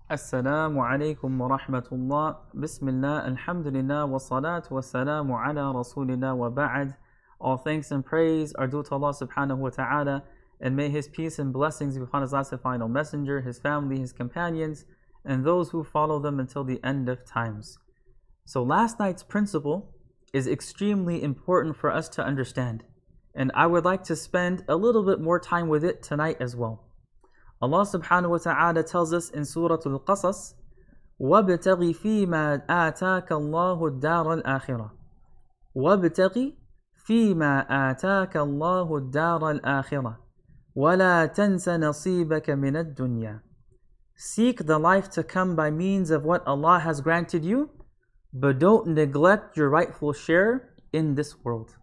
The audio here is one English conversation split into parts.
Assalamu alaikum wa rahmatullah. Bismillah, alhamdulillah, wa salatu wa salamu ala rasulillah wa ba'd. All thanks and praise are due to Allah subhanahu wa ta'ala, and may His peace and blessings be upon His last and final messenger, His family, His companions, and those who follow them until the end of times. So last night's principle is extremely important for us to understand, and I would like to spend a little bit more time with it tonight as well. Allah subhanahu wa ta'ala tells us in Surah Al-Qasas, وَابْتَغِ فِي مَا آتَاكَ اللَّهُ الدَّارَ الْآخِرَةِ وَابْتَغِ فِي مَا آتَاكَ اللَّهُ الدَّارَ الْآخِرَةِ وَلَا تَنْسَ نَصِيبَكَ مِنَ الدُّنْيَا. Seek the life to come by means of what Allah has granted you, but don't neglect your rightful share in this world.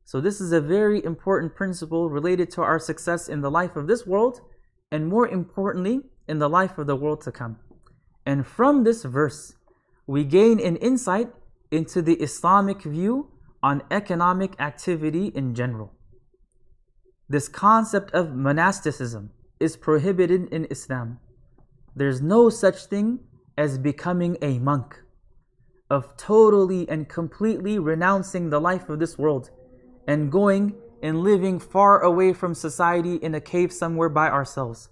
So this is a very important principle related to our success in the life of this world, and more importantly, in the life of the world to come. And from this verse, we gain an insight into the Islamic view on economic activity in general. This concept of monasticism is prohibited in Islam. There's no such thing as becoming a monk, of totally and completely renouncing the life of this world and going and living far away from society in a cave somewhere by ourselves.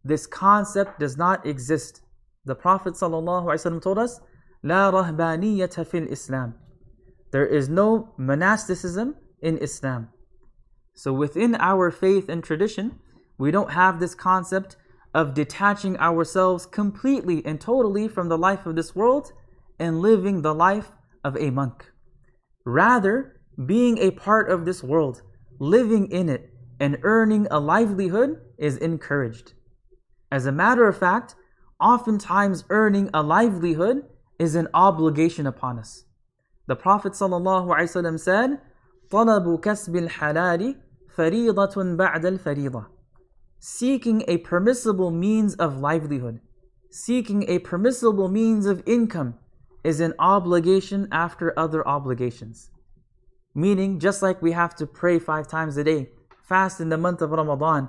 This concept does not exist. The Prophet ﷺ told us, لا رهبانية في الإسلام. There is no monasticism in Islam. So within our faith and tradition, we don't have this concept of detaching ourselves completely and totally from the life of this world and living the life of a monk. Rather, being a part of this world, living in it, and earning a livelihood is encouraged. As a matter of fact, oftentimes earning a livelihood is an obligation upon us. The Prophet ﷺ said, طَلَبُ كَسْبِ الْحَلَالِ فَرِيضَةٌ بَعْدَ الْفَرِيضَةِ. Seeking a permissible means of livelihood, seeking a permissible means of income is an obligation after other obligations. Meaning, just like we have to pray 5 times a day, fast in the month of Ramadan,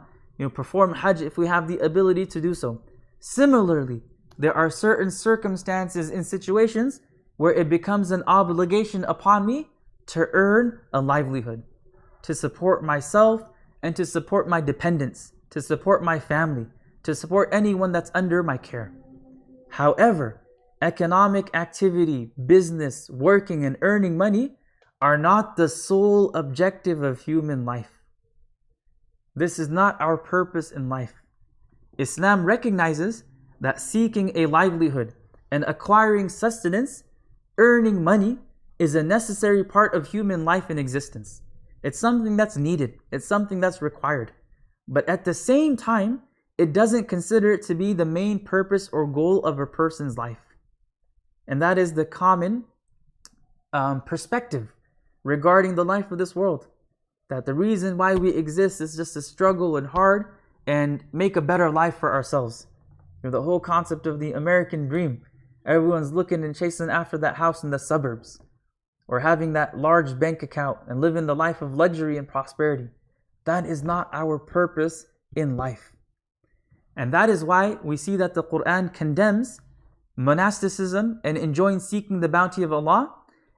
perform Hajj if we have the ability to do so. Similarly, there are certain circumstances and situations where it becomes an obligation upon me to earn a livelihood, to support myself and to support my dependents, to support my family, to support anyone that's under my care. However, economic activity, business, working and earning money are not the sole objective of human life. This is not our purpose in life. Islam recognizes that seeking a livelihood and acquiring sustenance, earning money, is a necessary part of human life and existence. It's something that's needed. It's something that's required. But at the same time, it doesn't consider it to be the main purpose or goal of a person's life. And that is the common perspective regarding the life of this world. That the reason why we exist is just to struggle and hard and make a better life for ourselves. The whole concept of the American dream. Everyone's looking and chasing after that house in the suburbs, or having that large bank account and living the life of luxury and prosperity. That is not our purpose in life. And that is why we see that the Quran condemns monasticism and enjoins seeking the bounty of Allah,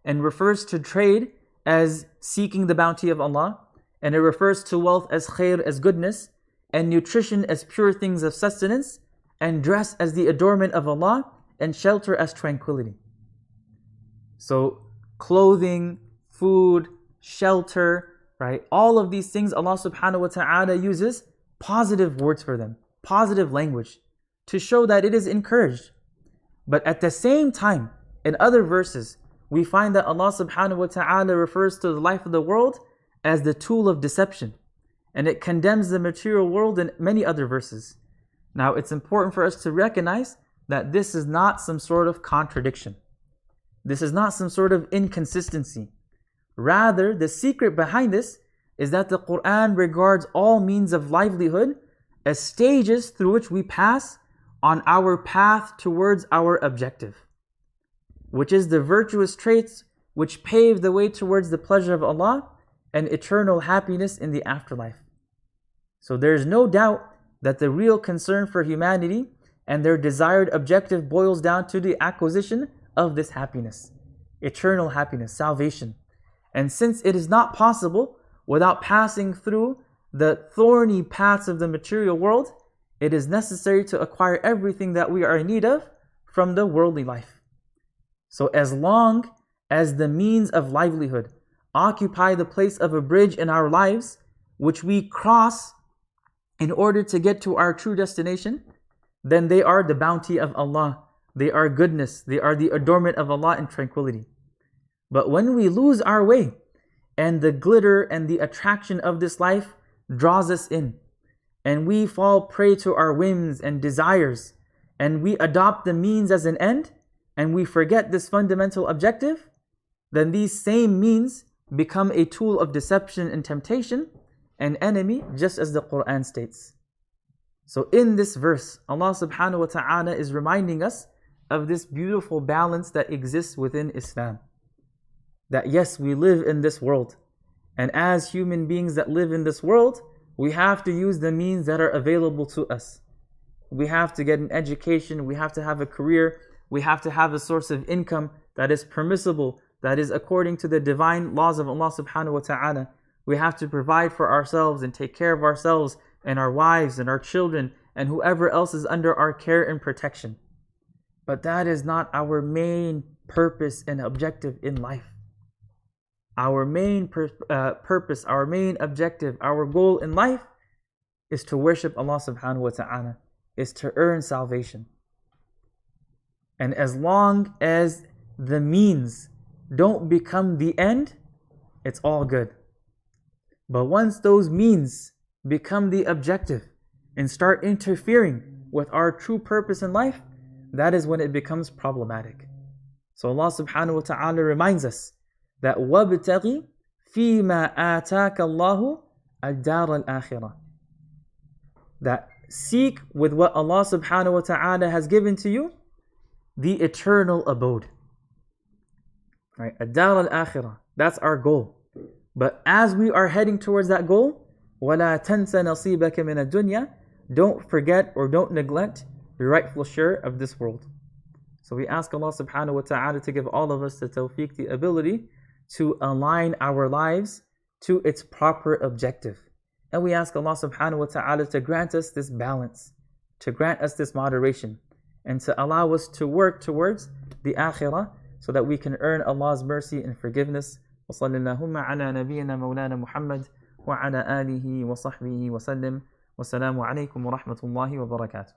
and refers to trade as seeking the bounty of Allah, and it refers to wealth as khair, as goodness, and nutrition as pure things of sustenance, and dress as the adornment of Allah, and shelter as tranquility. So clothing, food, shelter, right? All of these things Allah subhanahu wa ta'ala uses positive words for them, positive language, to show that it is encouraged. But at the same time, in other verses, we find that Allah subhanahu wa ta'ala refers to the life of the world as the tool of deception. And it condemns the material world in many other verses. Now, it's important for us to recognize that this is not some sort of contradiction. This is not some sort of inconsistency. Rather, the secret behind this is that the Quran regards all means of livelihood as stages through which we pass on our path towards our objective, which is the virtuous traits which pave the way towards the pleasure of Allah and eternal happiness in the afterlife. So there is no doubt that the real concern for humanity and their desired objective boils down to the acquisition of this happiness, eternal happiness, salvation. And since it is not possible without passing through the thorny paths of the material world, it is necessary to acquire everything that we are in need of from the worldly life. So as long as the means of livelihood occupy the place of a bridge in our lives, which we cross in order to get to our true destination, then they are the bounty of Allah. They are goodness. They are the adornment of Allah in tranquility. But when we lose our way and the glitter and the attraction of this life draws us in, and we fall prey to our whims and desires, and we adopt the means as an end, and we forget this fundamental objective, then these same means become a tool of deception and temptation, an enemy, just as the Quran states. So in this verse, Allah subhanahu wa ta'ala is reminding us of this beautiful balance that exists within Islam. That yes, we live in this world, and as human beings that live in this world, we have to use the means that are available to us. We have to get an education, we have to have a career, we have to have a source of income that is permissible, that is according to the divine laws of Allah subhanahu wa ta'ala. We have to provide for ourselves and take care of ourselves and our wives and our children and whoever else is under our care and protection. But that is not our main purpose and objective in life. Our main purpose, our main objective, our goal in life is to worship Allah subhanahu wa ta'ala, is to earn salvation. And as long as the means don't become the end, it's all good. But once those means become the objective and start interfering with our true purpose in life, that is when it becomes problematic. So Allah subhanahu wa ta'ala reminds us that وَابْتَغِ فِي مَا آتَاكَ اللَّهُ الدَّارَ الْآخِرَةِ, that seek with what Allah subhanahu wa ta'ala has given to you the eternal abode. Right? Ad-dar al-akhirah, that's our goal. But as we are heading towards that goal, وَلَا تَنْسَ نَصِيبَكَ مِنَ الدُّنْيَا, don't forget or don't neglect your rightful share of this world. So we ask Allah subhanahu wa ta'ala to give all of us the tawfiq, the ability to align our lives to its proper objective. And we ask Allah subhanahu wa ta'ala to grant us this balance, to grant us this moderation, and to allow us to work towards the akhirah so that we can earn Allah's mercy and forgiveness. وصلى اللهم على نبينا مولانا محمد وعلى آله وصحبه وسلم والسلام عليكم ورحمة الله وبركاته.